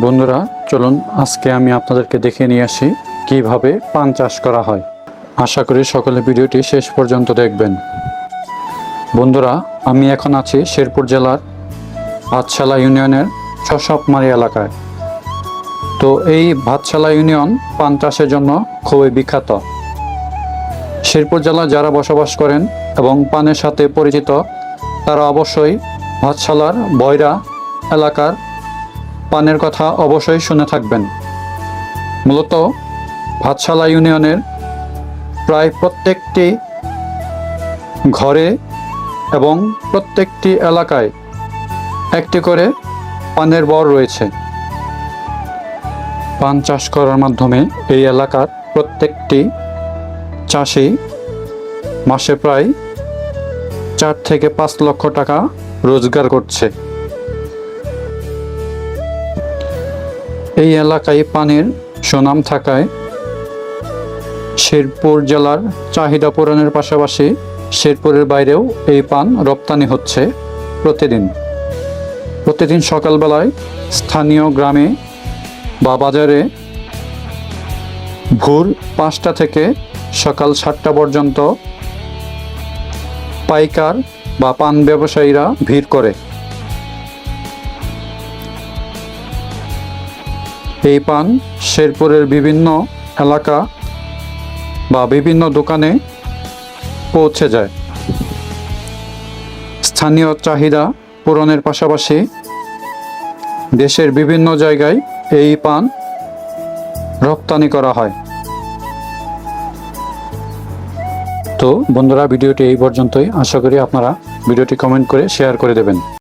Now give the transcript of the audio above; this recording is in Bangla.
বন্ধুরা চলুন আজকে আমি আপনাদেরকে দেখে নিয়ে আসি কিভাবে পান চাষ করা হয়। আশা করি সকলে ভিডিওটি শেষ পর্যন্ত দেখবেন। বন্ধুরা আমি এখন আছি শেরপুর জেলার ভাতশালা ইউনিয়নের ছশপমারি এলাকায়। তো এই ভাতশালা ইউনিয়ন পান চাষের জন্য খুবই বিখ্যাত। শেরপুর জেলায় যারা বসবাস করেন এবং পানের সাথে পরিচিত তারা অবশ্যই ভাতশালার বয়রা এলাকার পানের কথা অবশ্যই শুনে থাকবেন। মূলত ভাতশালা ইউনিয়নের প্রায় প্রত্যেকটি ঘরে এবং প্রত্যেকটি এলাকায় একটি করে পানের বর রয়েছে। পান চাষ করার মাধ্যমে এই এলাকার প্রত্যেকটি চাষি মাসে প্রায় 4 থেকে 5 লক্ষ টাকা রোজগার করছে। এই এলাকায় পানির সুনাম থাকায় শেরপুর জেলার চাহিদা পূরণের পাশাপাশি শেরপুরের বাইরেও এই পান রপ্তানি হচ্ছে প্রতিদিন সকালবেলায় স্থানীয় গ্রামে বা বাজারে ভোর 5টা থেকে সকাল 7টা পর্যন্ত পাইকার বা পান ব্যবসায়ীরা ভিড় করে। এই পান শেরপুরের বিভিন্ন এলাকা বা বিভিন্ন দোকানে পৌঁছে যায়। স্থানীয় চাহিদা পূরণের পাশাপাশি দেশের বিভিন্ন জায়গায় এই পান রপ্তানি করা হয়। তো বন্ধুরা ভিডিওটি এই পর্যন্তই। আশা করি আপনারা ভিডিওটি কমেন্ট করে শেয়ার করে দেবেন।